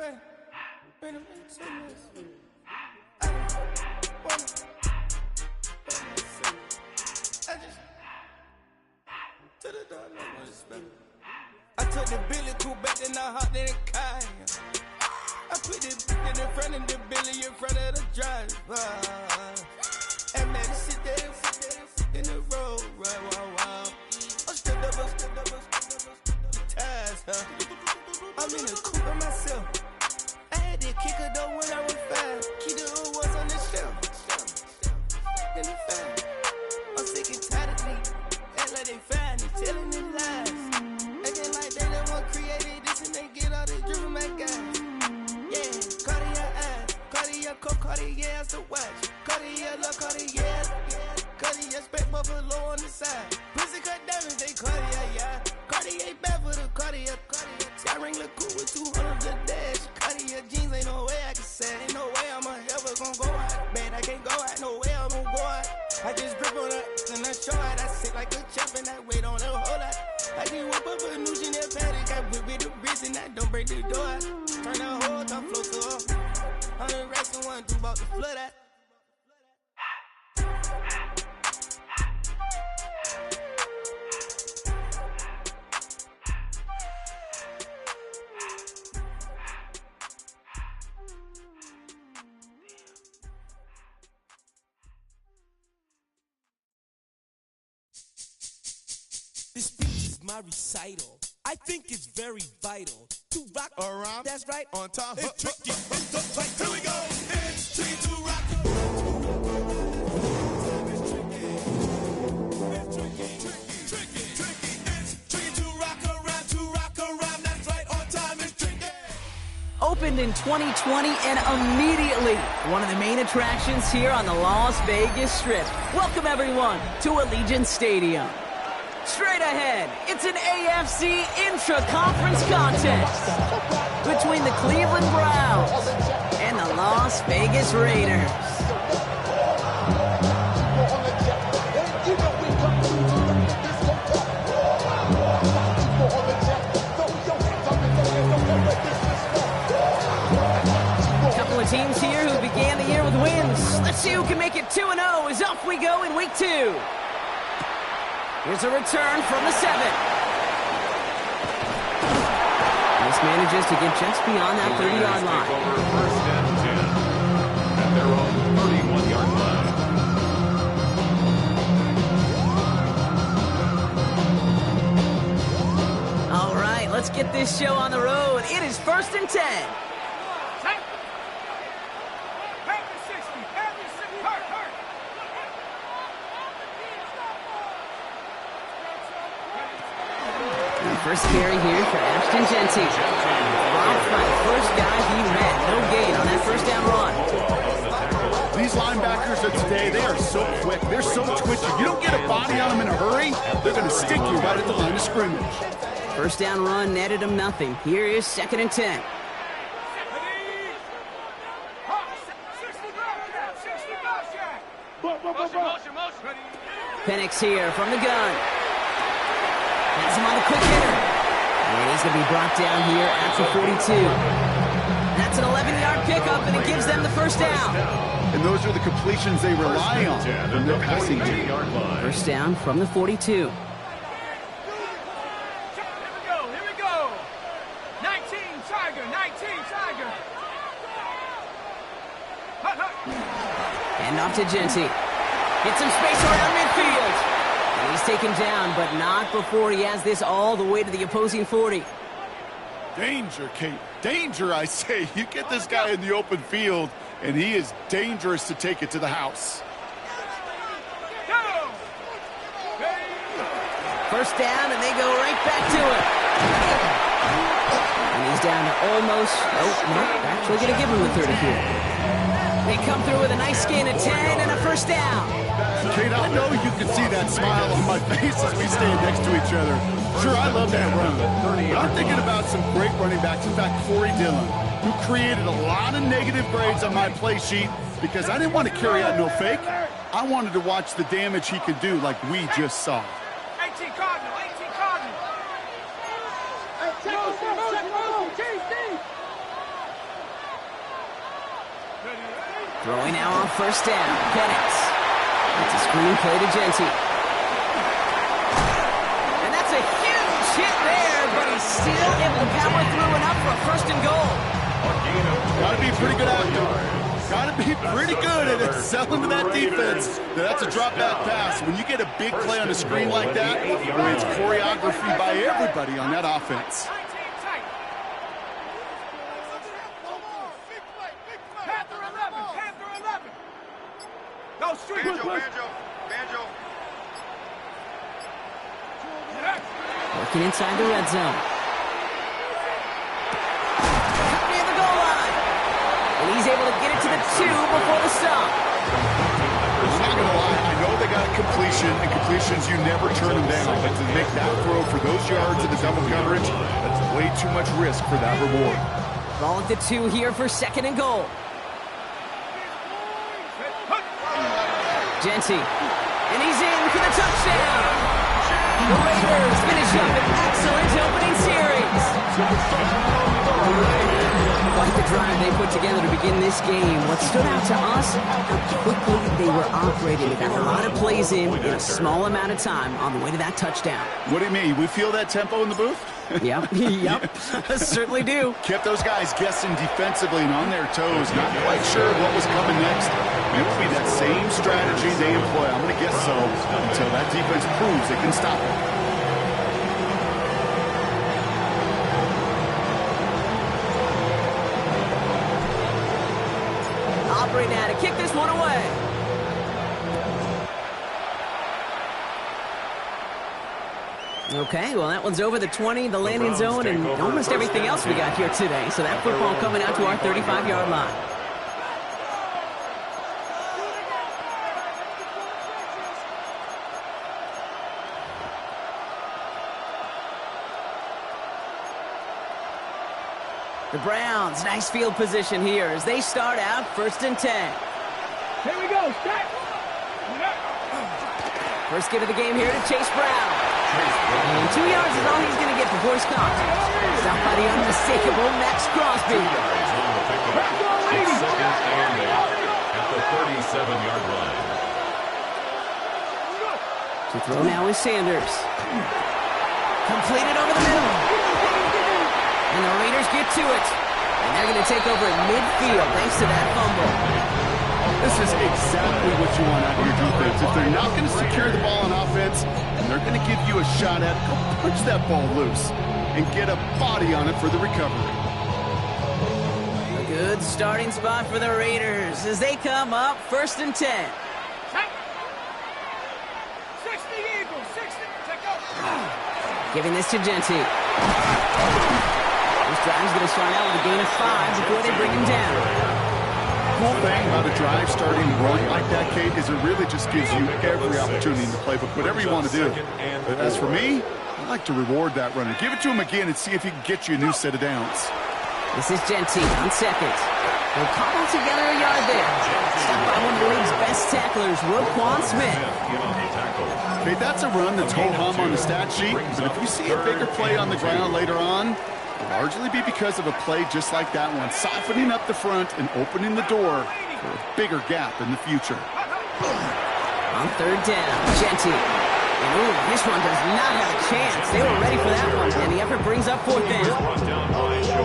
I took the Billy Cool back, then I hopped in the car. I put the in front of the Billy in front of the driver. And man, sit there in the road, right, wow. I'm still double, the ties, huh? I'm in the coupe by myself. I had to kick her though when I was 5. Keep the old ones on the shelf. In the 5. I'm sick and tired of me. Act like they fine and telling them lies. Acting like they the one created this and they get all this drip from my guys. Yeah, Cartier eyes, Cartier coat, Cartier ass the watch. Cartier love, Cartier, Cartier spec buffalo on the side. Pussy cut diamonds, they Cartier, yeah. Cartier bad for the Cartier. I ring the cool with 200 the dash. Cartier jeans, ain't no way I can say. Ain't no way I'm ever gonna go out. Man, I can't go out, no way I'm gonna go out. I just grip on her and I show out. I sit like a champ and I wait on her whole lot. I just whip up a new Chanel paddock. I whip with the wrist and I don't break the door out. Turn the whole top floor to her. 100 racks and 1 do about the flood out. This speech is my recital. I think it's very vital to rock around. That's right. On time. It's tricky. It's right. Here we go. It's tricky to rock. It's tricky. It's tricky. It's tricky to rock around. That's right. On time. It's tricky. Opened in 2020 and immediately one of the main attractions here on the Las Vegas Strip. Welcome everyone to Allegiant Stadium. Straight ahead, it's an AFC intra-conference contest between the Cleveland Browns and the Las Vegas Raiders. Couple of teams here who began the year with wins. Let's see who can make it 2-0 as off we go in week 2. Here's a return from the 7. This manages to get just beyond that 30-yard line. First and 10 at their own 31-yard line. All right, let's get this show on the road. It is 1st and 10. First carry here for Ashton Jeanty. Robbed by the first guy he ran. No gain on that first down run. These linebackers of today, they are so quick. They're so twitchy. You don't get a body on them in a hurry, they're going to stick you right at the line of scrimmage. First down run netted him nothing. Here is 2nd and 10. Penix here from the gun. Has him on the quick hitter. And he's going to be brought down here at the 42. That's an 11-yard pickup, and it gives them the first down. And those are the completions they rely on when they're passing. First down from the 42. Here we go. 19 Tiger. And off to Jeanty. Get some space around midfield. And he's taken down, but not before he has this all the way to the opposing 40. Danger, Kate. Danger, I say. You get this guy in the open field, and he is dangerous to take it to the house. First down, and they go right back to it. And he's down to almost, actually going to give him the 30 here. They come through with a nice gain of 10 and a first down. Kate, I know you can see that smile on my face as we stand next to each other. Sure, I love that run. But I'm thinking about some great running backs. In fact, Corey Dillon, who created a lot of negative grades on my play sheet because I didn't want to carry out no fake. I wanted to watch the damage he could do like we just saw. 18 Cardinal. Throwing now on first down. Penix. It's a screen play to Genty. And that's a huge hit there, but he's still able to power through enough for a first and goal. Got to be pretty good actor. Got to be pretty good at selling to that defense. That's a drop back pass. When you get a big play on the screen like that, it's choreography by everybody on that offense. Go street. Banjo. Working inside the red zone. Near the goal line. And he's able to get it to the 2 before the stop. I'm not going to lie. I know they got a completion, and completions, you never turn them down. But to make that throw for those yards in the double coverage, that's way too much risk for that reward. Ball at the 2 here for second and goal. Genty. And he's in for the touchdown. The Raiders finish up an excellent opening series. Quite the drive they put together to begin this game. What stood out to us, how quickly they were operating. They got a lot of plays in a small amount of time on the way to that touchdown. What do you mean? We feel that tempo in the booth? Yep. Certainly do. Kept those guys guessing defensively and on their toes. Not quite sure what was coming next. It will be that same strategy they employ. I'm going to guess so until that defense proves they can stop it. Operating now to kick this one away. Okay, well, that one's over the 20, the landing zone, and almost everything else we got here today. So that football coming out to our 35-yard line. The Browns, nice field position here as they start out 1st and 10. Here we go, stack. First get of the game here to Chase Brown. And 2 yards is all he's going to get before he's caught. Stopped by the unmistakable Max Crosby. It's second and 8 at the 37-yard line. To throw now is Sanders. Completed over the middle. And the Raiders get to it. And they're going to take over at midfield thanks to that fumble. This is exactly what you want out of your defense. If they're not going to secure the ball on offense, and they're going to give you a shot at it, go punch that ball loose and get a body on it for the recovery. A good starting spot for the Raiders as they come up 1st and 10. 60 Eagles, 60. Take up. Giving this to Genty. This drive's going to start out with a gain of 5 before they bring him down. Cool thing about a drive starting running like that, Kate, is it really just gives you every opportunity in the playbook, whatever you want to do. But as for me, I like to reward that runner. Give it to him again and see if he can get you a new set of downs. This is Genty on second. They'll cobble together a yard there. Stopped by one of the league's best tacklers, Roquan Smith. Okay, that's a run that's ho-hum on the stat sheet, but if you see a bigger play on the ground later on, it'll largely be because of a play just like that one, softening up the front and opening the door for a bigger gap in the future. On 3rd down, Genty. And ooh, this one does not have a chance. They were ready for that one, and the effort brings up 4th down.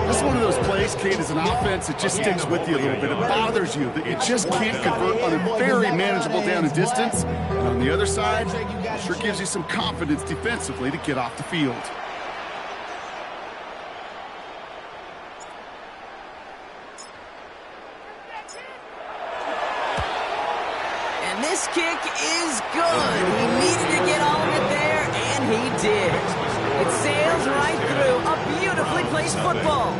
This is one of those plays, Kate, as an offense, it just sticks with you a little bit. It bothers you that you just can't convert on a very manageable down and distance. And on the other side, it sure gives you some confidence defensively to get off the field. This kick is good. He needed to get all of it there, and he did. It sails right through a beautifully placed football.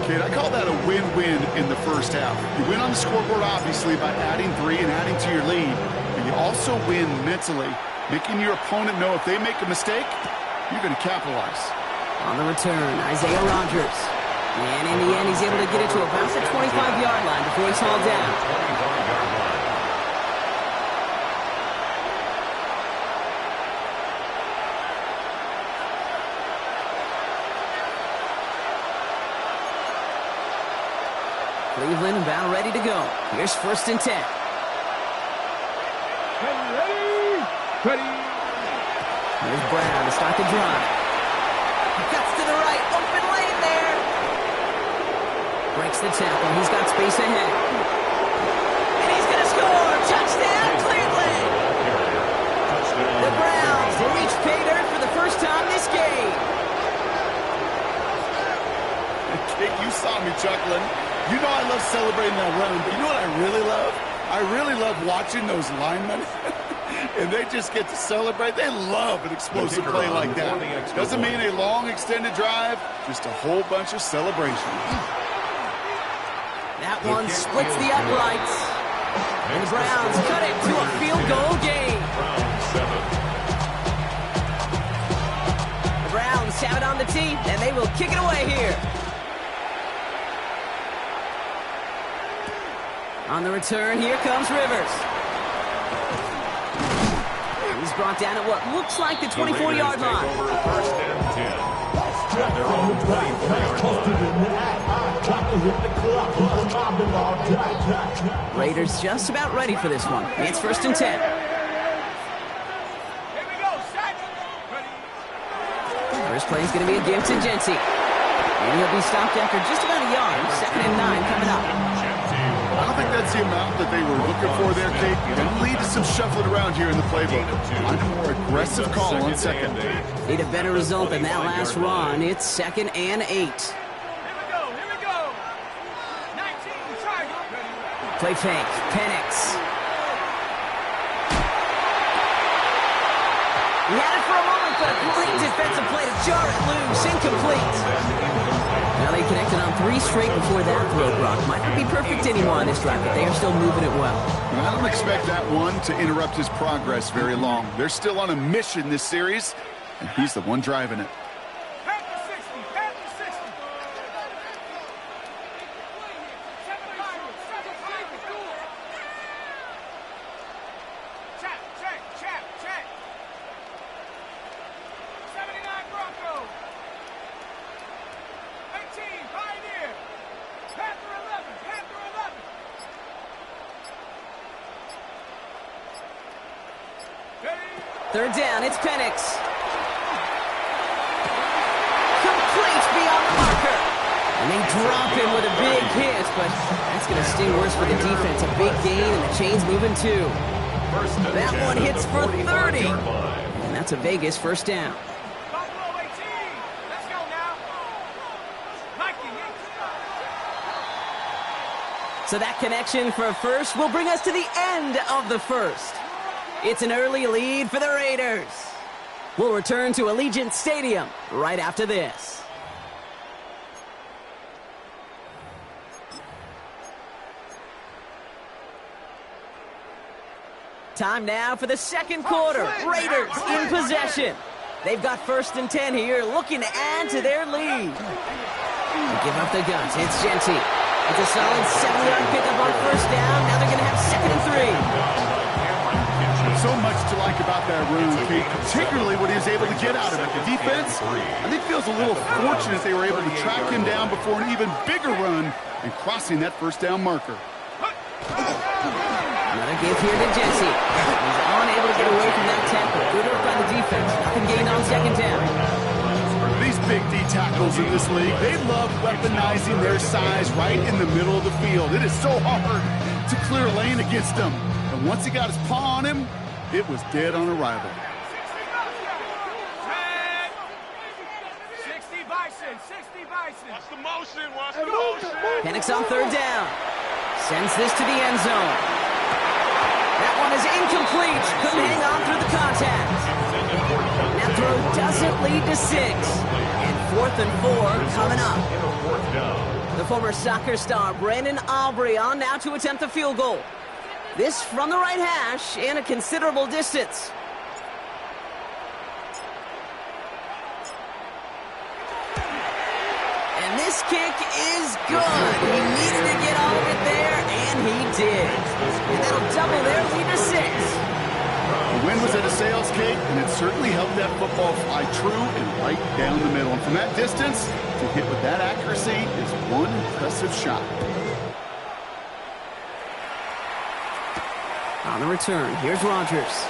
Kate, I call that a win-win in the first half. You win on the scoreboard, obviously, by adding 3 and adding to your lead. But you also win mentally, making your opponent know if they make a mistake, you're going to capitalize. On the return, Isaiah Rodgers. And in the end, he's able to get it to about the 25-yard line before he's hauled down. Cleveland about ready to go. Here's 1st and 10. Ready. Here's Brown to start the drive. He cuts to the right. Open lane there. Breaks the tackle. He's got space ahead. And he's going to score. Touchdown, Cleveland. The Browns reach pay dirt for the first time this game. Kate, you saw me chuckling. You know I love celebrating that run, but you know what I really love? I really love watching those linemen. And they just get to celebrate. They love an explosive play like that. Doesn't mean a long extended drive, just a whole bunch of celebration. That one splits the uprights. And the Browns cut it to a field goal game. The Browns have it on the tee, and they will kick it away here. On the return, here comes Rivers. He's brought down at what looks like the 24-yard line. First and 10. They're on the 23-yard line. Raiders just about ready for this one. It's 1st and 10. Here we go, set. Ready. First play is going to be a give to Genty. And he'll be stopped after just about a yard. 2nd and 9 coming up. I don't think that's the amount that they were looking for there, Kate. Going to lead to some shuffling around here in the playbook. On a more aggressive call on 2nd. Need a better result than that last run. It's 2nd and 8. Here we go. 19, target. Play fake. Penix. He had it for a moment, but a great defensive play to jar it loose. Incomplete. Now they connected on 3 straight before that throw, Brock. Might not be perfect anymore on this drive, but they are still moving it well. I don't expect that one to interrupt his progress very long. They're still on a mission this series, and he's the one driving it. Panther 60. Check. 79 Bronco. 18, Pioneer. Panther 11. 3rd down, it's Penix. Complete beyond the marker. And they drop him with a big hit, but that's going to sting worse for the defense. A big gain, and the chain's moving too. That one hits for 30. And that's a Vegas 1st down. Buffalo 18. Let's go now. Nike. So that connection for a first will bring us to the end of the first. It's an early lead for the Raiders. We'll return to Allegiant Stadium right after this. Time now for the 2nd quarter. Raiders in possession. They've got 1st and 10 here, looking to add to their lead. They give up the guns. It's Genty. It's a solid 7-yard pickup on 1st down. Now they're going to have 2nd and 3. So much to like about that run, Kate, particularly what he was able to get out of it. The defense, I think, feels a little fortunate they were able to track him down before an even bigger run and crossing that 1st down marker. Another give here to Genty. He's unable to get away from that tackle. Good work by the defense. Nothing gained on 2nd down. These big D tackles in this league, they love weaponizing their size right in the middle of the field. It is so hard to clear a lane against them. And once he got his paw on him, it was dead on arrival. 60 Bison. Watch the motion. Penix on 3rd down. Sends this to the end zone. That one is incomplete. Couldn't hang on through the contact. That throw doesn't lead to 6. And 4th and 4 coming up. The former soccer star Brandon Aubrey on now to attempt a field goal. This from the right hash and a considerable distance. And this kick is good. He needed to get all of it there, and he did. And that'll double their lead to 6. The win was at a sales, Kate, and it certainly helped that football fly true and right down the middle. And from that distance, to hit with that accuracy is one impressive shot. On the return, here's Rodgers.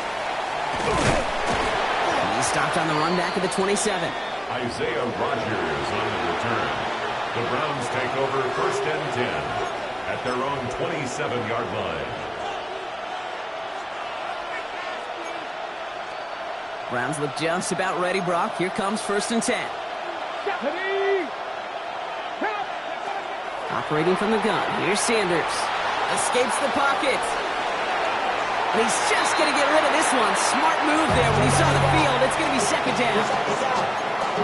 He's stopped on the run back at the 27. Isaiah Rodgers on the return. The Browns take over 1st and 10 at their own 27-yard line. Browns look just about ready, Brock. Here comes 1st and 10. Operating from the gun, here's Sanders. Escapes the pocket. And he's just going to get rid of this one. Smart move there when he saw the field. It's going to be 2nd down.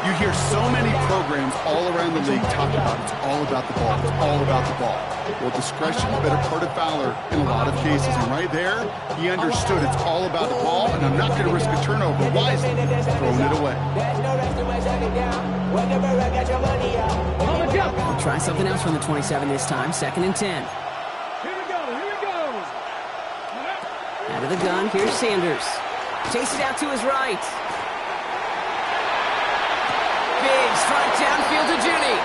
You hear so many programs all around the league talk about it's all about the ball. It's all about the ball. Well, discretion is better part of valor in a lot of cases. And right there, he understood it's all about the ball, and I'm not going to risk a turnover. Wisely throwing it away. We'll try something else from the 27 this time. 2nd and 10. Out of the gun, here's Sanders. Chase it out to his right. Biggs front downfield to Judy.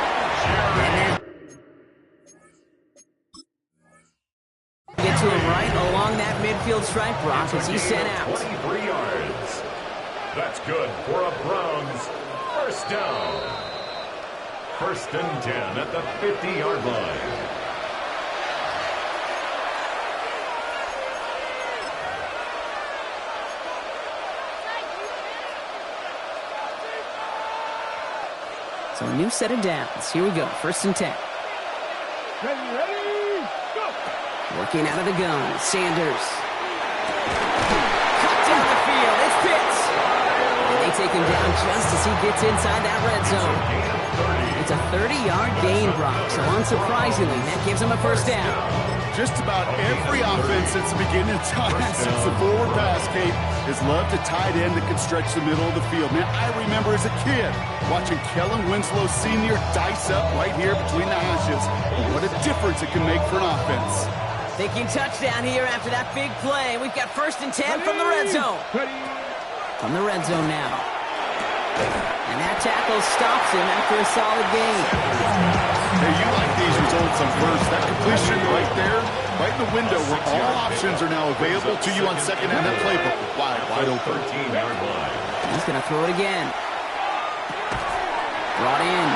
Get to him right along that midfield stripe, Brock, as he's sent out. 23 yards. That's good for a Browns 1st down. 1st and 10 at the 50-yard line. So a new set of downs. Here we go. 1st and 10. Ready, go! Working out of the gun. Sanders. Cut down the field. It's Pitts. And they take him down just as he gets inside that red zone. It's a 30-yard gain, Brock. So unsurprisingly, that gives him a 1st down. Just about every offense since the beginning of time, since the forward pass, Kate, has loved a tight end that can stretch the middle of the field. Man, I remember as a kid watching Kellen Winslow Sr. dice up right here between the hashes. And what a difference it can make for an offense. Thinking touchdown here after that big play. We've got 1st and 10 from the red zone. From the red zone now. And that tackle stops him after a solid gain. Hey, you like these results on first. That completion right there, right in the window where all options are now available to you on 2nd and that playbook. Wide open. 13-yard line. He's going to throw it again. Brought in.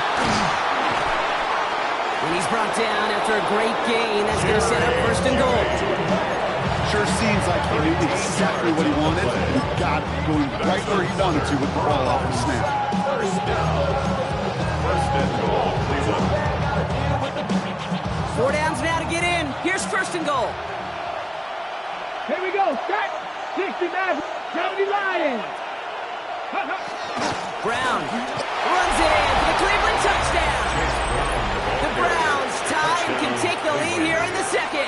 And he's brought down after a great gain. That's going to set up 1st and goal. Sure seems like he knew exactly what he wanted. He got it going right where he wanted to with the ball off the snap. 1st down. 1st and goal, Cleveland. 4 downs now to get in. Here's 1st and goal. Here we go. Start. 60 Mavericks. 70 Lions. Brown runs it in for the Cleveland touchdown. The Browns tie and can take the lead here in the 2nd.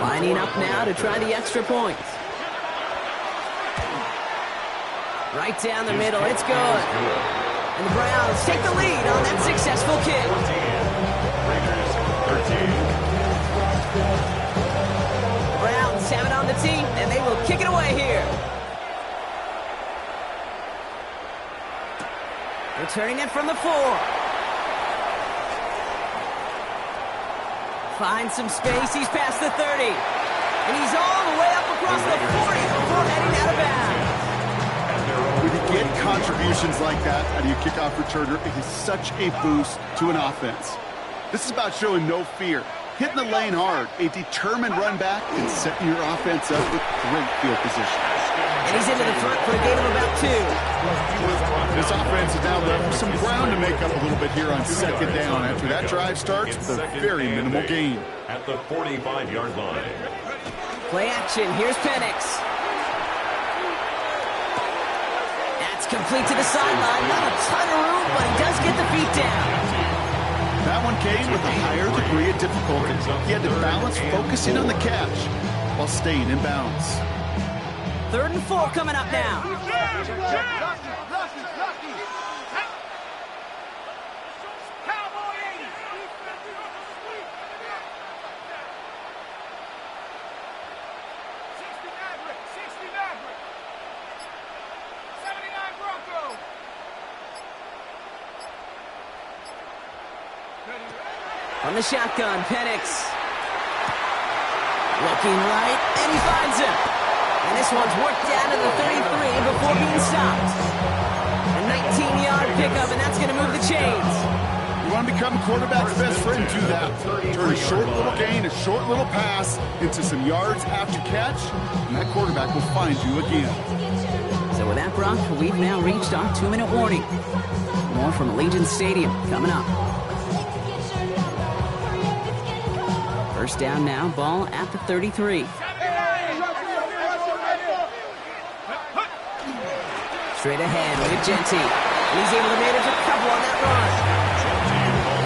Lining up now to try the extra point. Right down the middle. It's good. And the Browns take the lead on that successful kick. Raiders 13. Browns have it on the team, and they will kick it away here. Returning it from the 4. Finds some space. He's past the 30. And he's all the way up across the 40 before heading out of bounds. When you get contributions like that out of your kickoff returner, it is such a boost to an offense. This is about showing no fear, hitting the lane hard, a determined run back, and setting your offense up with great field position. And he's into the front for a gain of about 2. This offense is now left with some ground to make up a little bit here on 2nd down after that drive starts with a very minimal gain. At the 45-yard line. Play action. Here's Penix. That's complete to the sideline. Not a ton of room, but he does get the feet down. That one came with a higher degree of difficulty. He had to balance focusing on the catch while staying in bounds. 3rd and 4 coming up now. Cowboy 80. 60 Maverick. 60 Maverick. 79 Bronco. On the shotgun, Penix. Looking right, and he finds him. And this one's worked down to the 33 before being stopped. A 19-yard pickup, and that's going to move the chains. You want to become a quarterback's best friend, do that. Turn a short little gain, a short little pass into some yards after catch, and that quarterback will find you again. So with that, Brock, we've now reached our 2-minute warning. More from Allegiant Stadium coming up. First down now, ball at the 33. Straight ahead with Genty. He's able to manage a couple on that run.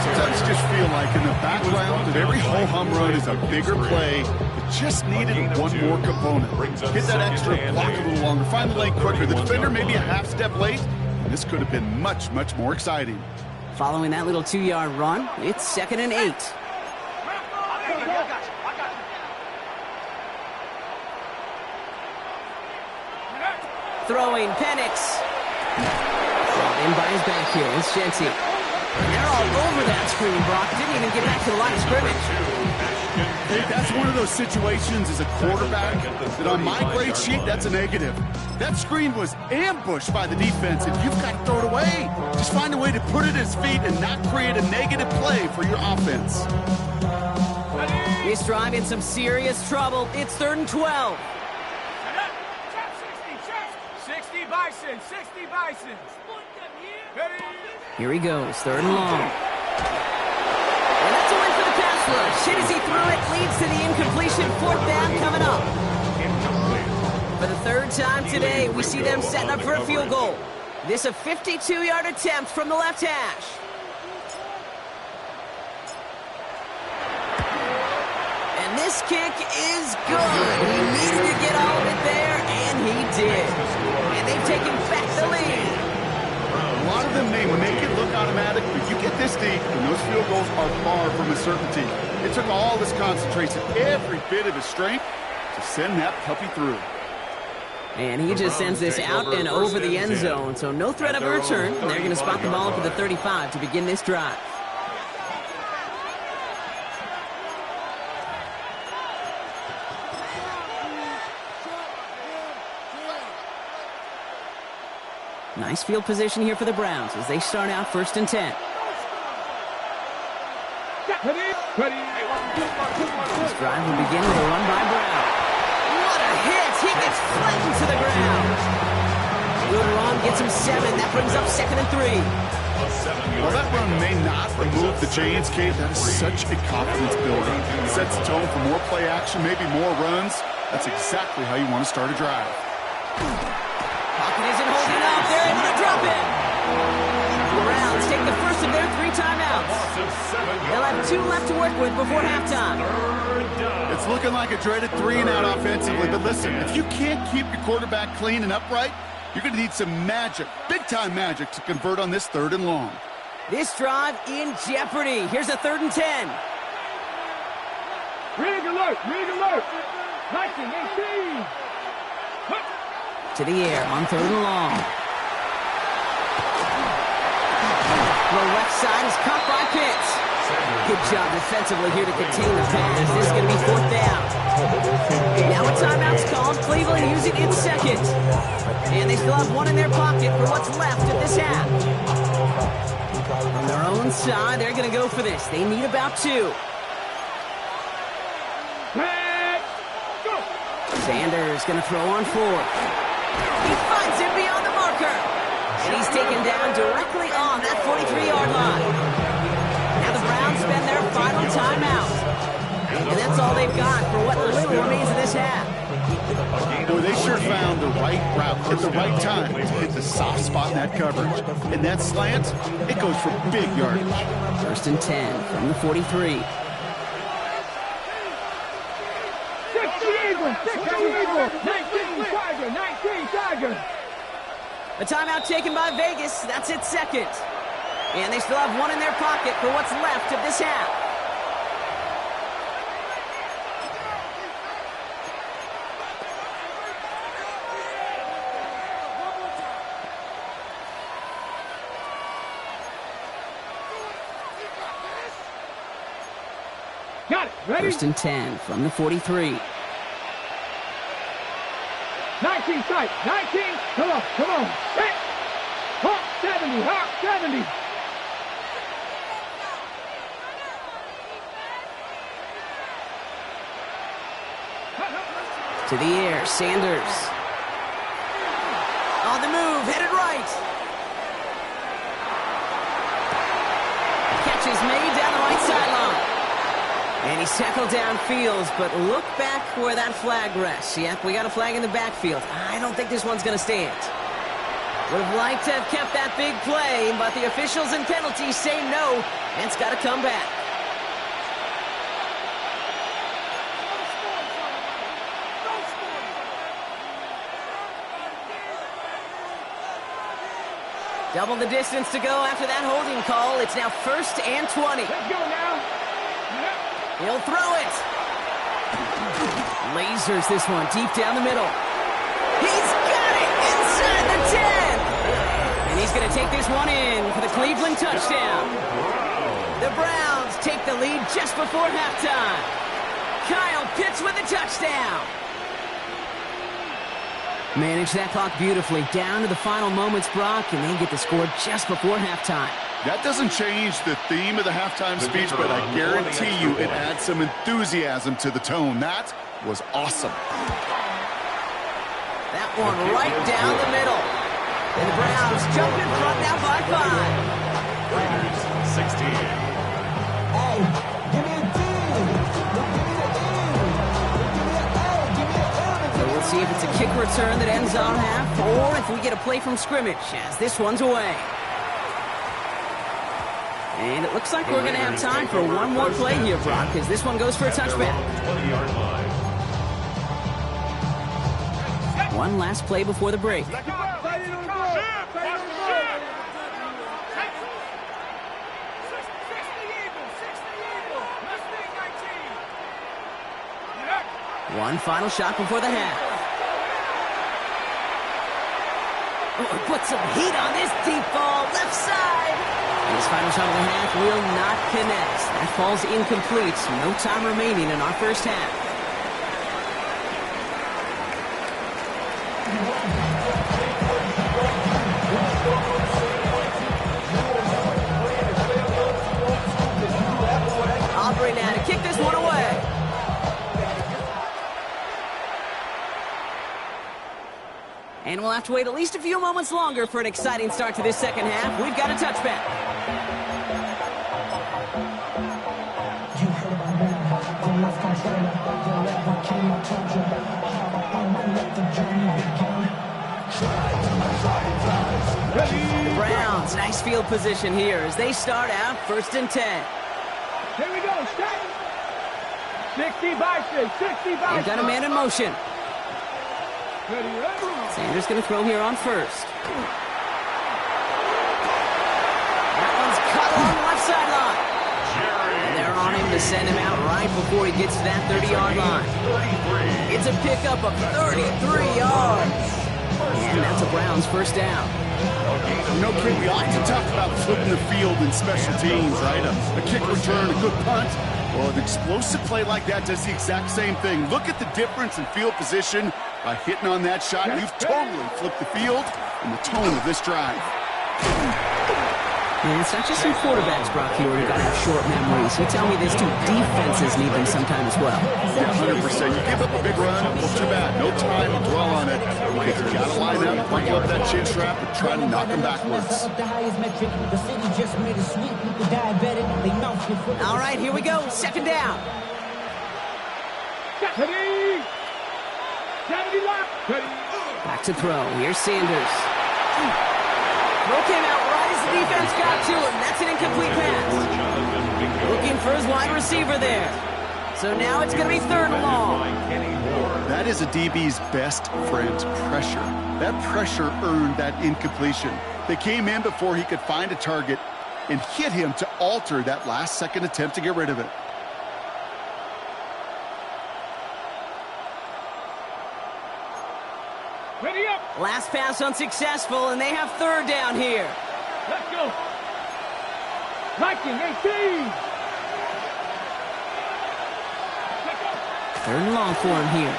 Sometimes you just feel like in the background that every ho-hum run is a bigger play. It just needed one more component. Get that extra, block a little longer, find the lane quicker. The defender may be a half step late, and this could have been much, much more exciting. Following that little 2-yard run, it's 2nd and 8. Throwing, Penix. Brought in by his back here. It's Genty. They're all over that screen, Brock. Didn't even get back to the line of scrimmage. Hey, that's one of those situations as a quarterback that on my grade sheet, that's a negative. That screen was ambushed by the defense, and you've got to throw it away. Just find a way to put it at his feet and not create a negative play for your offense. This drive in some serious trouble. It's 3rd and 12. 60 Bison, 60 Bison. Here he goes, 3rd and long. And that's a win for the pass rush. Hit as he threw it, leads to the incompletion. 4th down coming up. For the 3rd time today, we see them setting up for a field goal. This a 52-yard attempt from the left hash. And this kick is good. He needed to get all of it there, and he did. And they've taken back the lead. A lot of them may make it look automatic, but you get this deep, and those field goals are far from a certainty. It took all this concentration, every bit of his strength, to send that puppy through. And he just sends this out and over the end zone, so no threat of a return. They're going to spot the ball up at the 35 to begin this drive. Nice field position here for the Browns as they start out 1st and 10. This drive will begin with a run by Brown. What a hit! He gets flattened to the ground. Good run, gets him 7. That brings up 2nd and 3. Well, that run may not remove the chains, Kate. That is such a confidence builder. It sets the tone for more play action, maybe more runs. That's exactly how you want to start a drive. Pocket isn't holding up. They're able to drop it. The Browns take the first of their 3 timeouts. They'll have 2 left to work with before halftime. It's looking like a dreaded 3-and-out offensively, but listen, if you can't keep your quarterback clean and upright, you're going to need some magic, big-time magic, to convert on this 3rd and long. This drive in jeopardy. Here's a 3rd and 10. Rig alert, rig alert. 1918. To the air on 3rd and long. The left side is caught by Pitts. Good job defensively here to contain the pass. This is going to be 4th down. Now a timeout's called. Cleveland using its 2nd. And they still have 1 in their pocket for what's left of this half. On their own side, they're going to go for this. They need about 2. Sanders going to throw on 4th. He finds him beyond the marker. And he's taken down directly on that 43-yard line. Now the Browns spend their final timeout. And that's all they've got for what little remains of this half. Boy, they sure found the right route at the right time to hit the soft spot in that coverage. And that slant, it goes for big yardage. 1st and 10 from the 43. 19 Tiger, 19 Tiger. A timeout taken by Vegas. That's its 2nd. And they still have 1 in their pocket for what's left of this half. Got it. Ready? 1st and 10 from the 43. 19 sight. 19. Come on. Come on. Hit. Hawk 70. Hawk 70. To the air, Sanders. On the move, headed right. Catch is made down the right sideline. And he's tackled downfield, but look back where that flag rests. Yep, we got a flag in the backfield. I don't think this one's going to stand. Would have liked to have kept that big play, but the officials and penalties say no, and it's got to come back. Double the distance to go after that holding call. It's now 1st and 20. Let's go now. He'll throw it. Lasers this one deep down the middle. He's got it inside the 10. And he's going to take this one in for the Cleveland touchdown. The Browns take the lead just before halftime. Kyle Pitts with a touchdown. Manage that clock beautifully down to the final moments, Brock, and they get the score just before halftime. That doesn't change the theme of the halftime speech, but I guarantee you it adds some enthusiasm to the tone. That was awesome. That one right down the middle. And the Browns jump in front now by 5. Raiders 16. Hey, give me a D. So we'll see if it's a kick return that ends our half, or if we get a play from scrimmage, as this one's away. And it looks like we're going to have time for one more play here, Brock, because this one goes for a touchback. 20-yard line. One last play before the break. One final shot before the half. Oh, put some heat on this deep ball, left side. And his final shot of the half will not connect. That falls incomplete. No time remaining in our first half. Aubrey now to kick this one away. And we'll have to wait at least a few moments longer for an exciting start to this second half. We've got a touchback. The Browns, nice field position here as they start out 1st and 10. Here we go. Stop. 60 by 6. 60 by 6. They've got a man in motion. Ready, ready. Sanders going to throw here on 1st. That one's cut along the left sideline. And they're on him to send him out right before he gets to that 30-yard line. It's a pickup of 33 yards. And that's a Browns first down. You know, Kid, we often talk about flipping the field in special teams, right? A kick return, a good punt. Well, an explosive play like that does the exact same thing. Look at the difference in field position. By hitting on that shot, you've totally flipped the field and the tone of this drive. And it's not just some quarterbacks, Brock, here who've got to have short memories. You tell me this too, defenses need them sometimes as well. Yeah, 100%. You give up a big run, well, too bad. No time to dwell on it. Because you got to line up, bring up that chin strap, and try to knock them backwards. All right, here we go. Second down. Back to throw. Here's Sanders. Throw came out right as the defense got to him. That's an incomplete pass. Looking for his wide receiver there. So now it's going to be 3rd and long. That is a DB's best friend, pressure. That pressure earned that incompletion. They came in before he could find a target and hit him to alter that last-second attempt to get rid of it. Ready up. Last pass unsuccessful, and they have 3rd down here. Let's go. Viking 18. Third and long for him here.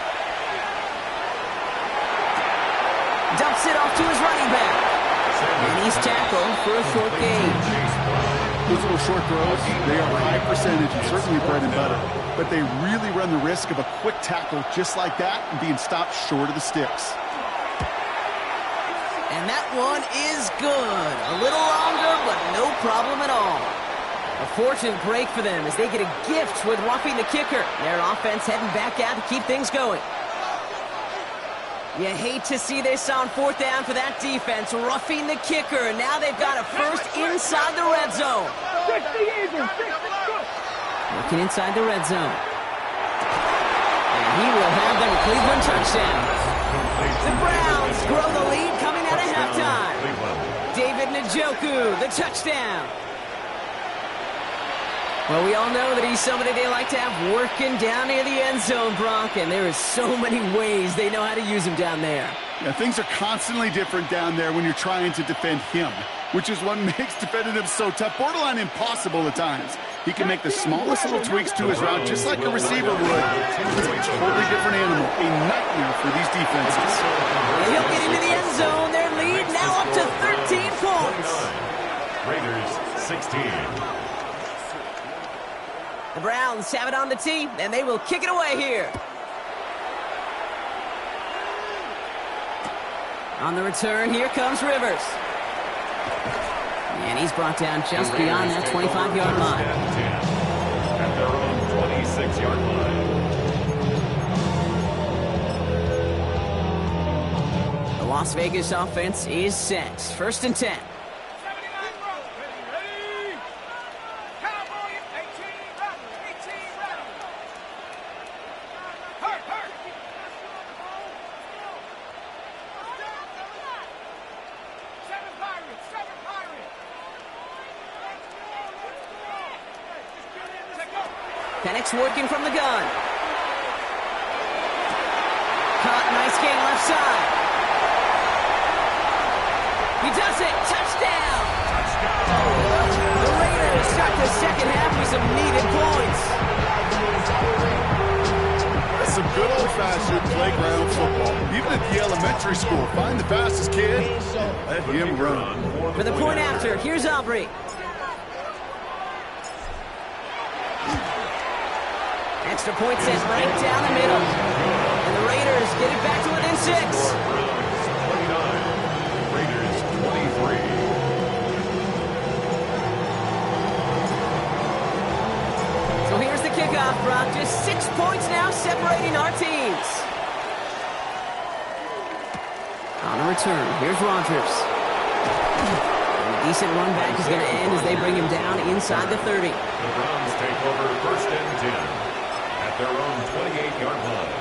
Dumps it off to his running back. And he's tackled for a short gain. Those little short throws, they are high percentage and certainly bread and butter. But they really run the risk of a quick tackle just like that and being stopped short of the sticks. And that one is good. A little longer, but no problem at all. A fortunate break for them as they get a gift with roughing the kicker. Their offense heading back out to keep things going. You hate to see this on fourth down for that defense, roughing the kicker. Now they've got a first inside the red zone. Looking inside the red zone. And he will have them Cleveland touchdown. The Browns grow the lead coming out of halftime. David Njoku, the touchdown. Well, we all know that he's somebody they like to have working down near the end zone, Brock, and there is so many ways they know how to use him down there. Yeah, things are constantly different down there when you're trying to defend him, which is what makes defending him so tough, borderline impossible at times. He can make the smallest little tweaks to his route, just like a receiver would. It's a totally different animal, a nightmare for these defenses. And he'll get into the end zone. Their lead now up to 13 points. Raiders 16. The Browns have it on the tee, and they will kick it away here. On the return, here comes Rivers. And he's brought down just beyond that 25-yard line. At their own 26-yard line. The Las Vegas offense is set. First and 10. Penix working from the gun. Caught, nice gain left side. He does it, touchdown! The Raiders start the second half with some needed points. That's some good old-fashioned playground football. Even at the elementary school, find the fastest kid, let him run. For the point after, here's Aubrey. Extra point set right down the middle. And the Raiders get it back to within 6. Raiders 23. So here's the kickoff, Brock. Just 6 points now separating our teams. On the return, here's Rodgers. And a decent run back is going to end as they bring him down inside the 30. The Browns take over first and 10. Their own 28-yard line.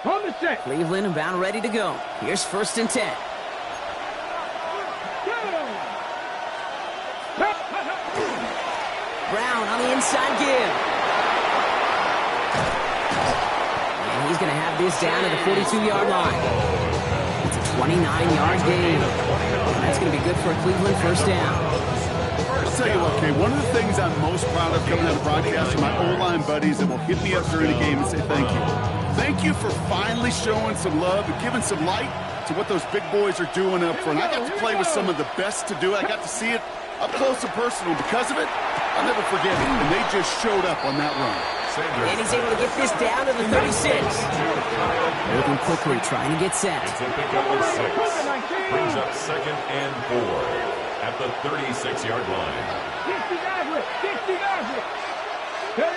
On the set. Cleveland about ready to go. Here's first and 10. Brown on the inside give. He's going to have this down at the 42-yard line. It's a 29-yard gain. And that's going to be good for a Cleveland first down. I'll tell you what, Kay, one of the things I'm most proud of coming out of broadcast are my O-line buddies that will hit me up during the game and say thank you. Thank you for finally showing some love and giving some light to what those big boys are doing up front. I got to play with some of the best to do it. I got to see it up close and personal. Because of it, I'll never forget it. And they just showed up on that run. And he's able to get this down to the 36. Moving quickly, trying to get set. It's a pickup of 6. Brings up second and 4 at the 36-yard line.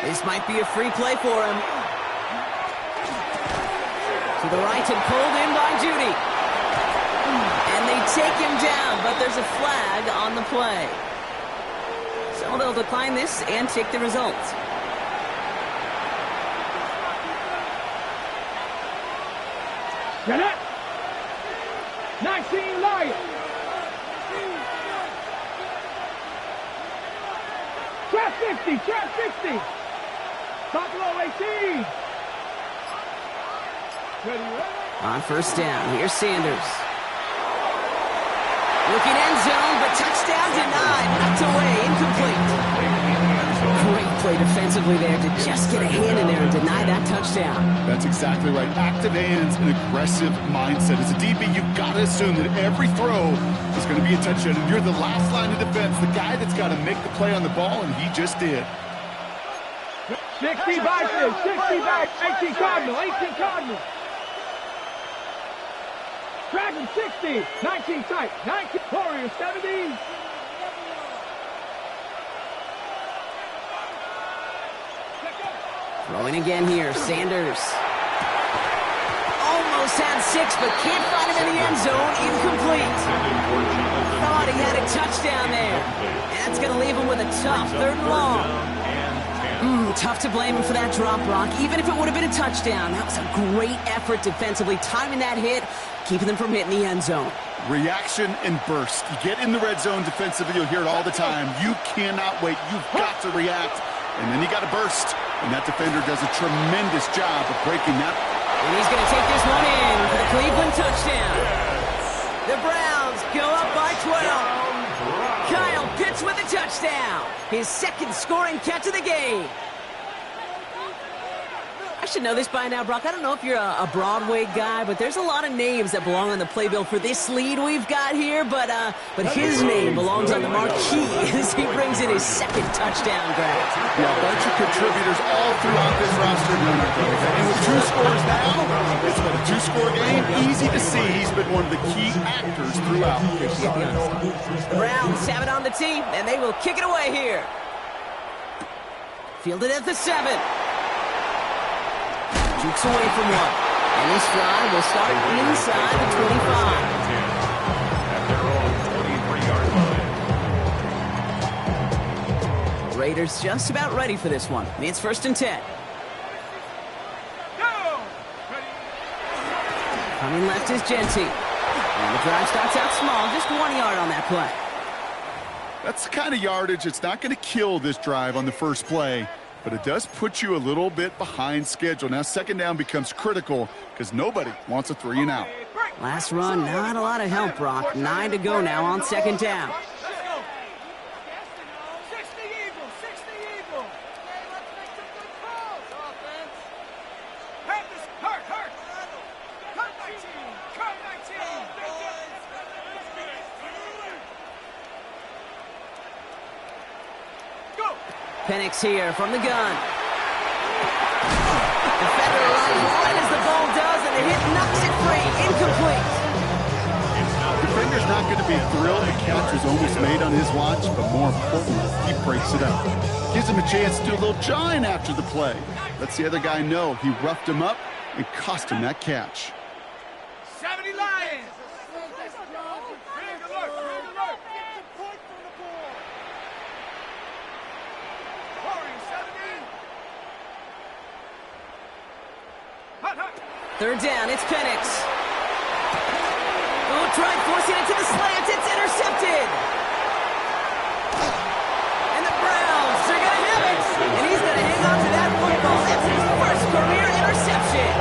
This might be a free play for him. To the right and pulled in by Judy. And they take him down, but there's a flag on the play. So they'll decline this and take the result. Get it! 19 Lions! Trap 50! Trap 50! Top low 18! On first down, here's Sanders. Looking end zone, but touchdown denied. Knocked away, incomplete. Great play defensively there to just get a hand in there and deny that touchdown. That's exactly right. Active hands and aggressive mindset. As a DB, you've got to assume that every throw is going to be a touchdown. And you're the last line of defense, the guy that's got to make the play on the ball, and he just did. 60 back, 60 back, 18 Cardinal, 18 Cardinal. Dragon 60, 19 tight, 19 Warriors 70. Throwing again here, Sanders. Almost had 6, but can't find him in the end zone. Incomplete. Thought he had a touchdown there. That's going to leave him with a tough 3rd and long. Tough to blame him for that drop, Brock. Even if it would have been a touchdown, that was a great effort defensively, timing that hit, keeping them from hitting the end zone. Reaction and burst. You get in the red zone defensively, you'll hear it all the time. You cannot wait. You've got to react, and then you got to burst. And that defender does a tremendous job of breaking that. And he's going to take this one in for the Cleveland touchdown. The Browns go up by 12. Kyle Pitts with a touchdown. His 2nd scoring catch of the game. I should know this by now, Brock. I don't know if you're a Broadway guy, but there's a lot of names that belong on the playbill for this lead we've got here, but his name belongs on the marquee as he brings in his 2nd touchdown grab. Yeah, a bunch of contributors all throughout this roster. And with 2 scores now, it's been a 2-score game. Easy to see he's been one of the key actors throughout. The Browns have it on the team, and they will kick it away here. Fielded at the 7. Jukes away from 1. And this drive will start inside the 25. At their own 23-yard line. Raiders just about ready for this one. It's 1st and 10. Coming left is Genty. And the drive starts out small, just 1 yard on that play. That's the kind of yardage it's not going to kill this drive on the first play, but it does put you a little bit behind schedule. Now 2nd down becomes critical because nobody wants a 3 and out. Last run, not a lot of help, Brock. 9 to go now on 2nd down. Penix here from the gun. Defender runs right as the ball does, and the hit knocks it free. Incomplete. Defender's not going to be thrilled the catch was almost made on his watch, but more importantly, he breaks it up. Gives him a chance to do a little jawing after the play. Lets the other guy know he roughed him up and cost him that catch. 70 Lions. Third down, it's Penix. Oh, tried forcing it to the slant. It's intercepted. And the Browns are going to have it. And he's going to hang on to that football. That's his 1st career interception.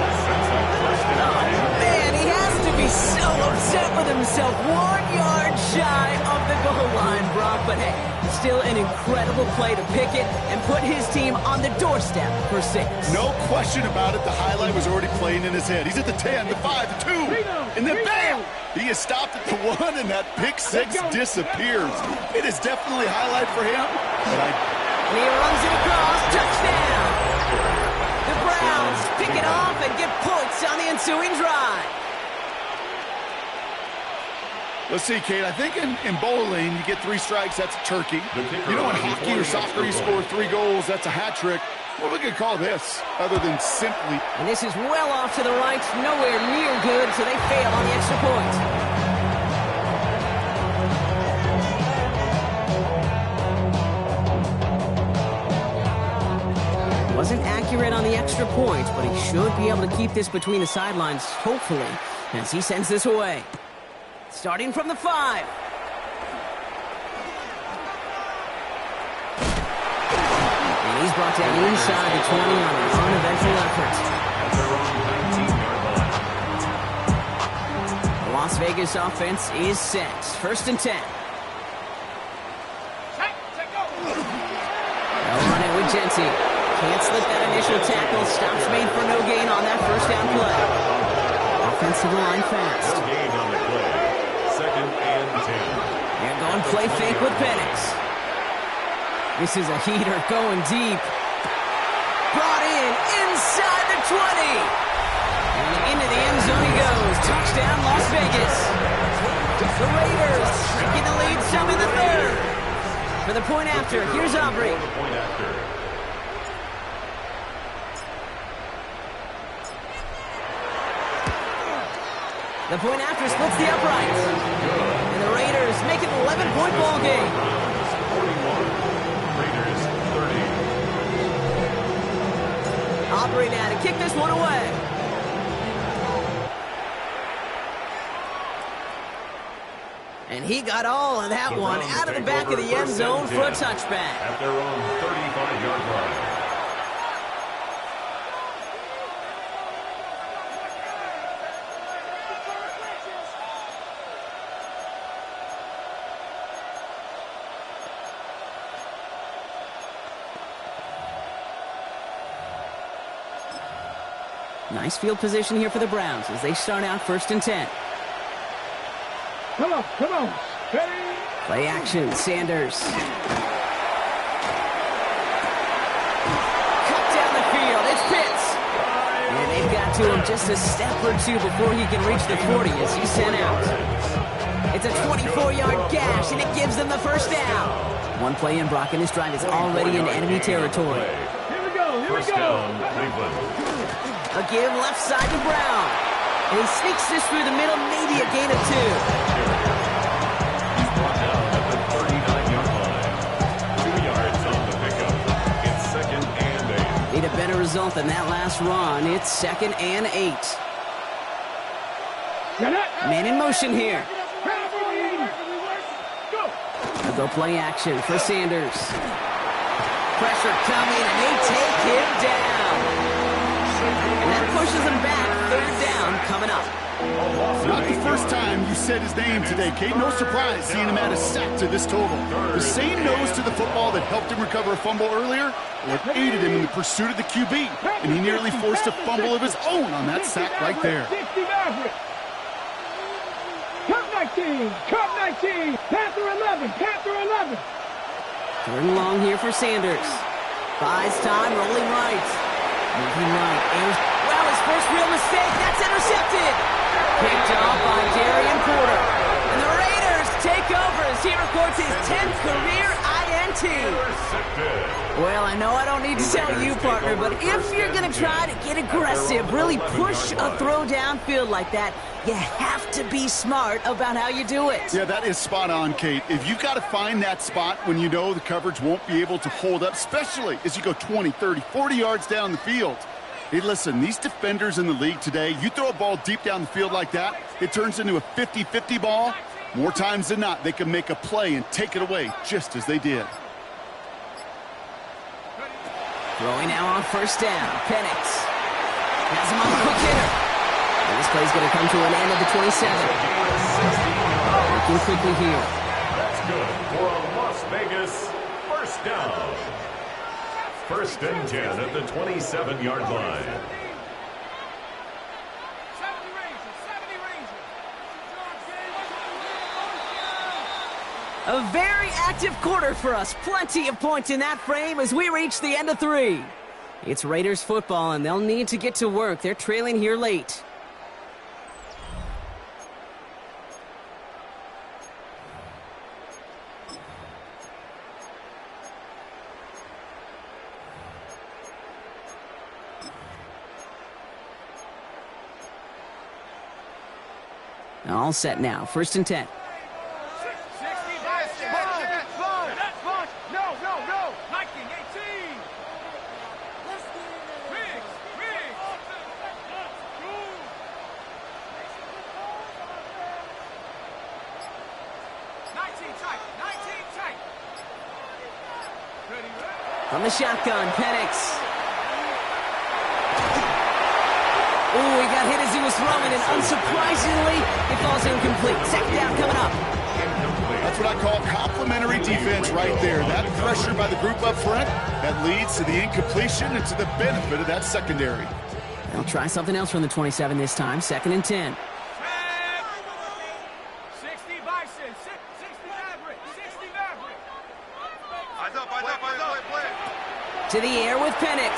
Oh, man, he has to be so upset with himself. 1 yard shy of the goal line, Brock. But hey, still an incredible play to pick it and put his team on the doorstep for 6. No question about it. The highlight was already playing in his head. He's at the 10, the 5, the 2, and then bam! He is stopped at the 1, and that pick 6 disappears. It is definitely a highlight for him. And he runs it across. Touchdown! The Browns pick it off and get points on the ensuing drive. Let's see, Kate. I think in bowling, you get 3 strikes, that's a turkey. You know, in hockey or soccer, you score 3 goals, that's a hat trick. What are we going to call this, other than simply... And this is well off to the right, nowhere near good, so they fail on the extra point. Wasn't accurate on the extra point, but he should be able to keep this between the sidelines, hopefully, as he sends this away. Starting from the 5. And he's brought down inside the 20 on an uneventful effort. At their own 19-yard line. Vegas offense is set. 1st and 10. They'll run it with Genty. Can't slip that initial tackle. Stops made for no gain on that 1st down play. Offensive line fast. No gain on the play. 2nd and 10. They're going play fake with Penix. This is a heater going deep. Brought in inside the 20. And into the end zone he goes. Touchdown, Las Vegas. The Raiders taking the lead some in the 3rd. For the point after, here's Aubrey. For the point after. The point after splits the uprights. And the Raiders make it an 11-point ball game. 41. Raiders 30. Aubrey now to kick this one away. And he got all of that one out of the back of the end zone for a touchback. At their own 35-yard line. Nice field position here for the Browns as they start out 1st and 10. Come on. Ready? Play action, Sanders. Cut down the field, it's Pitts. And they've got to him just a step or two before he can reach the 40 as he's sent out. It's a 24-yard gash, and it gives them the 1st down. One play in, Brock, and his drive is already in enemy territory. Here we go. First down, Cleveland. A give left side to Brown. And he sneaks this through the middle, maybe a gain of 2. He's brought down at the 39-yard line. 2 yards on the pickup. It's 2nd and 8. Need a better result than that last run. It's 2nd and 8. Man in motion here. They'll go play action for Sanders. Pressure coming, and they take him down. And that pushes him back. 3rd down coming up. Not the first time you said his name today, Kate. No surprise seeing him add a sack to this total. The same nose to the football that helped him recover a fumble earlier, what aided him in the pursuit of the QB. And he nearly forced a fumble of his own on that sack right there. Cup 19, Panther 11. 3rd and long here for Sanders. Buys time, rolling right. Moving right, aims. Well, his first real mistake, that's intercepted. Picked off by Darian Porter. And the Raiders take over as he records his 10th career INT. Well, I know I don't need to tell you, partner, but if you're going to try to get aggressive, really push a throw downfield like that, you have to be smart about how you do it. Yeah, that is spot on, Kate. If you've got to find that spot when you know the coverage won't be able to hold up, especially as you go 20, 30, 40 yards down the field. Hey, listen, these defenders in the league today, you throw a ball deep down the field like that, it turns into a 50-50 ball. More times than not, they can make a play and take it away, just as they did. Throwing now on 1st down. Penix has him on the quick hitter. And this play's going to come to an end of the 27. Working quickly here. That's good for a Las Vegas 1st down. 1st and 10 at the 27-yard line. A very active quarter for us. Plenty of points in that frame as we reach the end of 3. It's Raiders football, and they'll need to get to work. They're trailing here late. All set now. 1st and 10. From the shotgun, Penix. Oh, he got hit as he was throwing, and unsurprisingly, it falls incomplete. Second down coming up. That's what I call complimentary defense right there. That pressure by the group up front, that leads to the incompletion and to the benefit of that secondary. They'll try something else from the 27 this time. 2nd and 10. 60 Bison, 60 Maverick, 60 Maverick. To the air with Penix.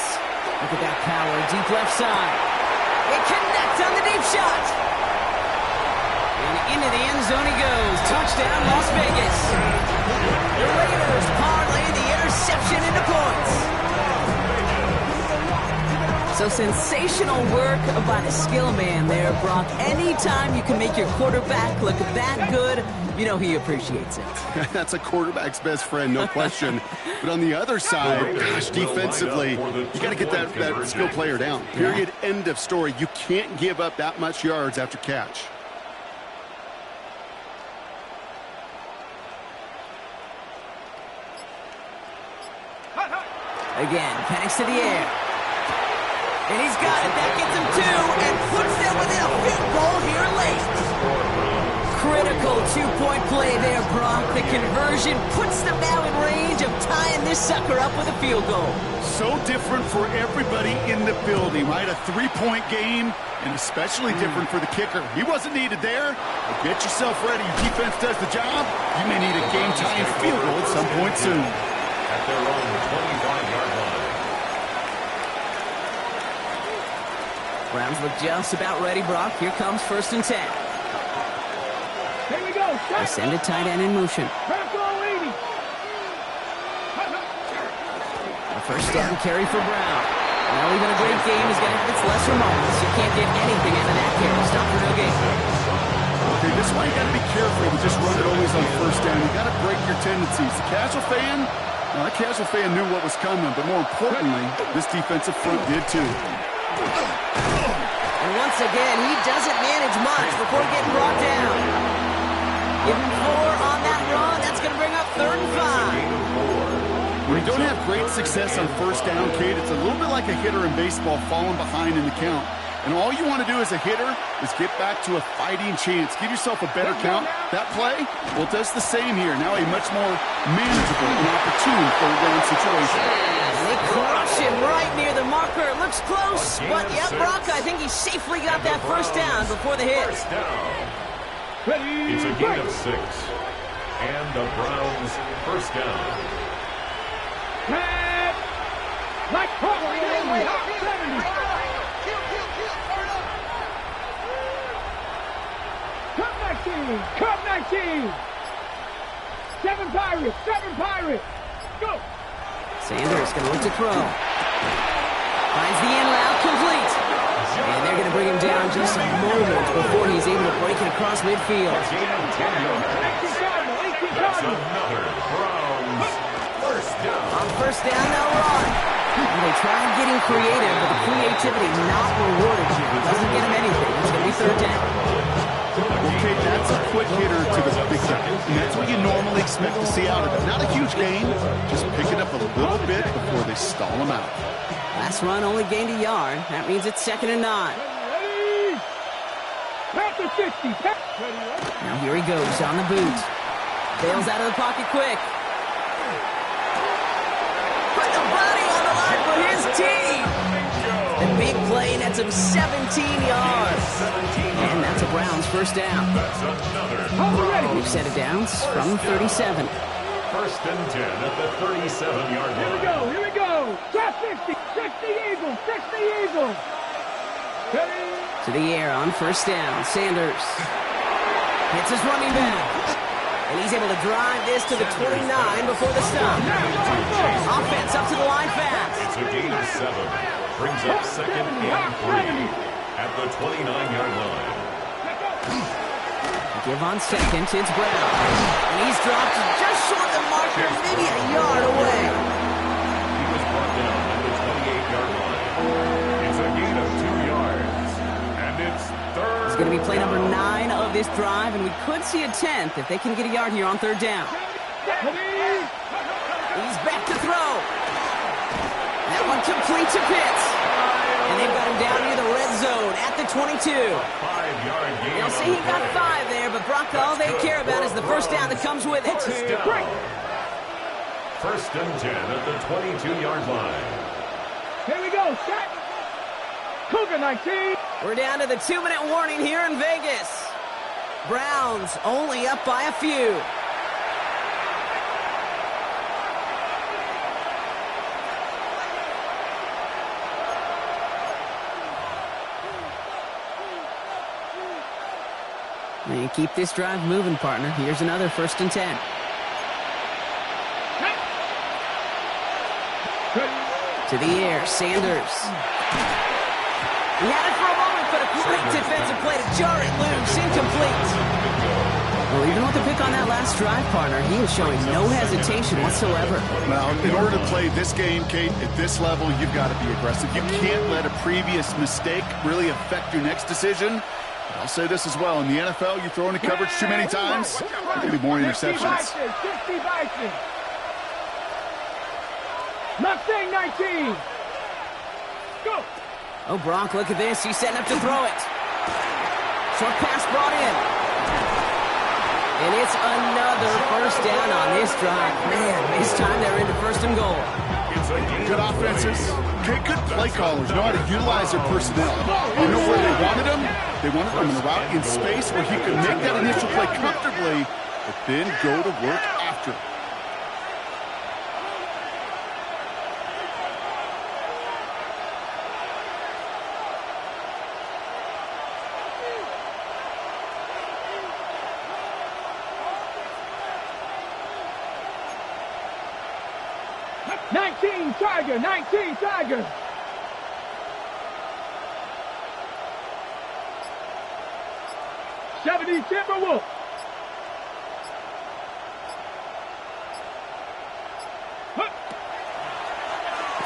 Look at that power, deep left side. It connects on the deep shot. And into the end zone he goes. Touchdown, Las Vegas. The Raiders parlay the interception into points. So sensational work by the skill man there, Brock. Anytime you can make your quarterback look that good, you know he appreciates it. That's a quarterback's best friend, no question. But on the other side, gosh, defensively, you got to get that skill player down. Period, end of story. You can't give up that much yards after catch. Again, Penix to the air. And he's got it. That gets him 2 and puts them within a field goal here late. Critical 2-point play there, Brock. The conversion puts them now in range of tying this sucker up with a field goal. So different for everybody in the building, right? A 3-point game, and especially different for the kicker. He wasn't needed there. But get yourself ready. Your defense does the job. You may need a game-tying field goal at some point soon. At their own 25-yard line. Browns look just about ready, Brock. Here comes 1st and 10. Here we go. They send a tight end in motion. A first down carry for Brown. Now even a great game is going to have its lesser moments. You can't get anything out of that carry. Stop for no gain. Okay, this is why you got to be careful to just run it always on 1st down. You got to break your tendencies. The casual fan, well, that casual fan knew what was coming, but more importantly, this defensive front did too. And once again, he doesn't manage much before getting brought down. Give him 4 on that run. That's going to bring up 3rd and 5. When you don't have great success on 1st down, Kate, it's a little bit like a hitter in baseball falling behind in the count. And all you want to do as a hitter is get back to a fighting chance. Give yourself a better count. That play, well, it does the same here. Now a much more manageable and opportune 3rd down situation. They crush him right near the marker. It looks close, but yeah, Brock, I think he safely got that 1st down before the hit. First down. It's a gain of 6. And the Browns' 1st down. Like Crawford, 70. Cut 19. 7 Pirates. Go. Sanders going to look to throw. Finds the in route complete. And they're going to bring him down just a moment before he's able to break it across midfield. That's another Browns 1st down. On 1st down, they'll run. And they tried getting creative, but the creativity not rewarded here. Doesn't get him anything. It's going to be 3rd down. Okay, that's a quick hitter to the big guy. And that's what you normally expect to see out of it. Not a huge gain, just pick it up a little bit before they stall him out. Last run only gained a yard. That means it's 2nd and 9. Now here he goes on the boot. Bails out of the pocket quick. Put the body on the line for his team. The big play nets him 17 yards. And that's a Browns 1st down. That's another We've set it down from 37. 1st and 10 at the 37-yard line. Here we go. Drop 60 Eagles. To the air on 1st down. Sanders hits his running back. And he's able to drive this to the 29 before the stop. Offense up to the line fast. It's a gain of 7. Brings up 2nd and 3 at the 29-yard line. Give on 2nd, it's Brown. And he's dropped just short of the marker, maybe a yard away. He was brought down at the 28-yard line. It's a gain of 2 yards. And it's 3rd. It's going to be play number 9 of this drive, and we could see a 10th if they can get a yard here on 3rd down. He's back to throw. That one complete to Pitts. And they've got him down near the red zone at 22. 5-yard gain. You'll see he got 5 there, but Brock, all they care about is the first down that comes with it. First down. First and 10 at the 22-yard line. Here we go, set. Cougar 19. We're down to the 2-minute warning here in Vegas. Browns only up by a few. And keep this drive moving, partner. Here's another first and 10. To the air, Sanders. He had it for a moment, but a great defensive play to jar it loose, incomplete. Well, even with the pick on that last drive, partner, he is showing no hesitation whatsoever. Now, in order to play this game, Kate, at this level, you've got to be aggressive. You can't let a previous mistake really affect your next decision. But I'll say this as well. In the NFL, you throw into coverage too many times, there'll be more interceptions. 60 Vikings. Mustang 19. Go. Oh, Brock, look at this. He's setting up to throw it. Short pass brought in. And it's another first down on this drive. Man, this time they're into first and goal. Good offenses. Good play callers know how to utilize their personnel. You know where they wanted them? They wanted them in a route in space where he could make that initial play comfortably, but then go to work after. 19 Tiger, 19 Tiger. '70 Timberwolf.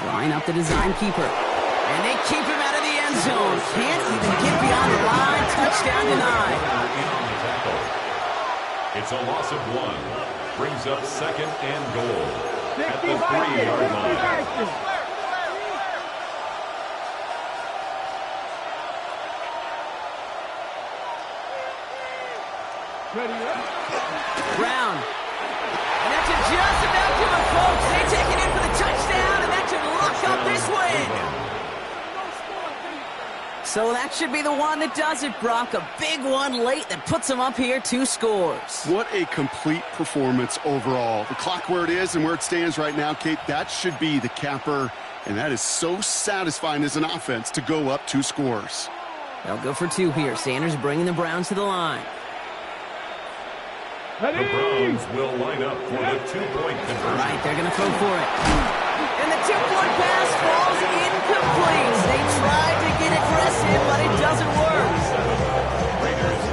Line up the design keeper. And they keep him out of the end zone. Can't even get beyond the line. Touchdown denied. It's a loss of 1. Brings up second and goal. At the 3-yard line. Brown. And that should just about do it, folks. They take it in for the touchdown, and that should lock up this win. So that should be the one that does it, Brock. A big one late that puts them up here 2 scores. What a complete performance overall. The clock where it is and where it stands right now, Kate, that should be the capper. And that is so satisfying as an offense to go up 2 scores. They'll go for 2 here. Sanders bringing the Browns to the line. The Browns will line up for the 2-point conversion. Right, they're going to throw for it. And the 2-point pass falls incomplete. They tried to get aggressive, but it doesn't work. Raiders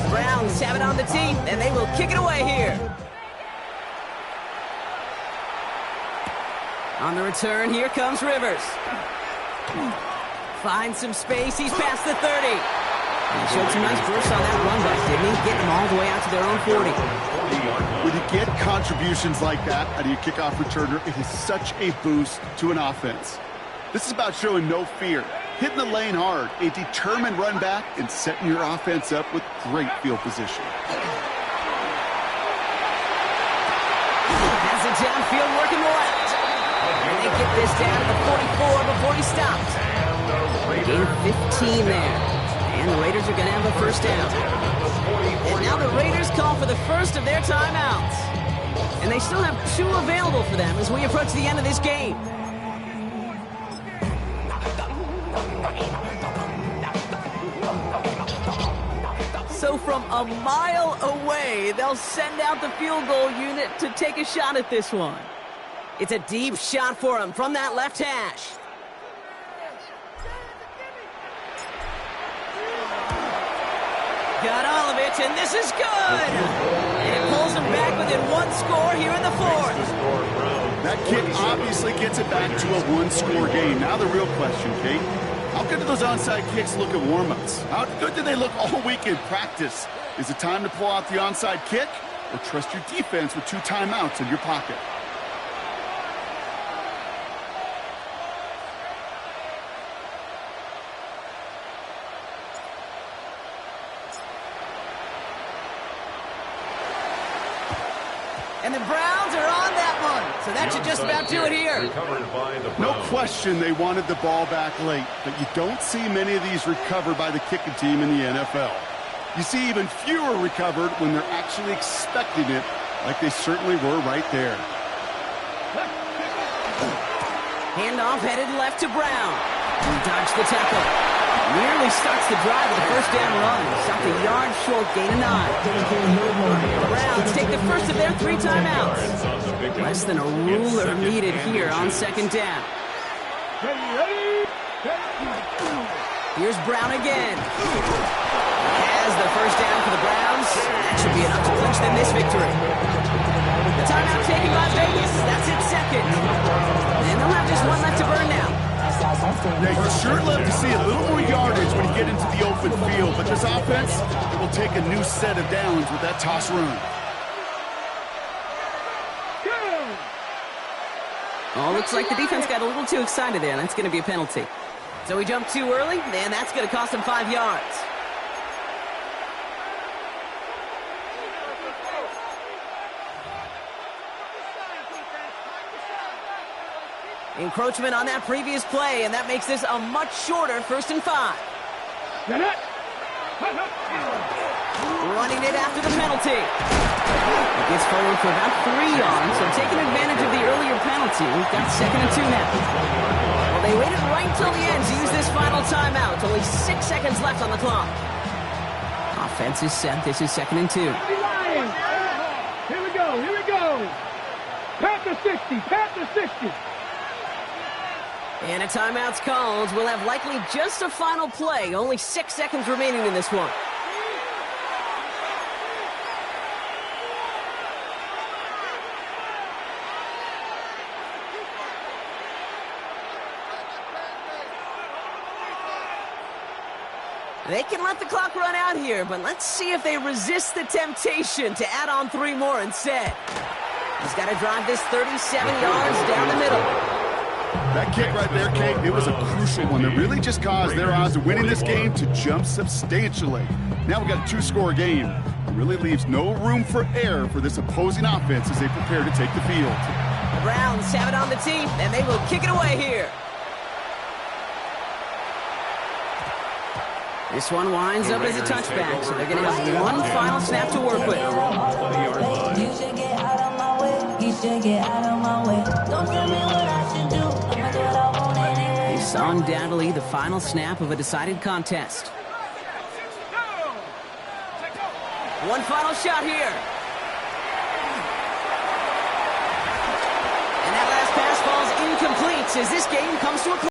38. Browns have it on the tee, and they will kick it away here. On the return, here comes Rivers. Finds some space. He's past the 30. And he showed some nice burst on that run back, didn't he? Getting them all the way out to their own 40. When you get contributions like that out of your kickoff returner, it is such a boost to an offense. This is about showing no fear, hitting the lane hard, a determined run back, and setting your offense up with great field position. Has it downfield working left. And they get this down to the 44 before he stops. Gain 15 there. And the Raiders are going to have a first down. And now the Raiders call for the first of their timeouts. And they still have 2 available for them as we approach the end of this game. So from a mile away, they'll send out the field goal unit to take a shot at this one. It's a deep shot for him from that left hash. Got all of it, and this is good! And it pulls them back within 1 score here in the 4th. That kick obviously gets it back to a 1-score game. Now the real question, Kate, how good do those onside kicks look at warm-ups? How good do they look all week in practice? Is it time to pull out the onside kick, or trust your defense with 2 timeouts in your pocket? And the Browns are on that one. So that should just about do it here. No question they wanted the ball back late, but you don't see many of these recovered by the kicking team in the NFL. You see even fewer recovered when they're actually expecting it, like they certainly were right there. Handoff headed left to Brown. He dodged the tackle. Nearly starts the drive with a first down run. Stopped a yard short, gain of 9. The Browns take the first of their 3 timeouts. Less than a ruler needed here on second down. Here's Brown again. Has the first down for the Browns. That should be enough to clinch them this victory. The timeout taken by Vegas. That's its second. And they'll have just one left to burn now. Now, you sure love to see a little more yardage when you get into the open field, but this offense will take a new set of downs with that toss run. Oh, looks like the defense got a little too excited there. That's going to be a penalty. So we jumped too early, and that's going to cost them 5 yards. Encroachment on that previous play, and that makes this a much shorter 1st and 5. Running it after the penalty. It gets forward for about 3 yards, so taking advantage of the earlier penalty, we've got 2nd and 2 now. Well, they waited right until the end to use this final timeout. Only 6 seconds left on the clock. Offense is set. This is 2nd and 2. Here we go, here we go. Pat the 60, pat the 60. And a timeout's called. We'll have likely just a final play. Only 6 seconds remaining in this one. They can let the clock run out here, but let's see if they resist the temptation to add on 3 more instead. He's got to drive this 37 yards down the middle. That kick right there, Kate, it was a crucial one that really just caused their odds of winning this game to jump substantially. Now we've got a 2-score game. It really leaves no room for error for this opposing offense as they prepare to take the field. The Browns have it on the team, and they will kick it away here. This one winds up as a touchback, so they're going to have one final snap to work with. You should get out of my way. You should get out of my way. Don't tell me what I should do. I'ma do what I want anyway. It's undoubtedly the final snap of a decided contest. One final shot here. And that last pass falls incomplete as this game comes to a close.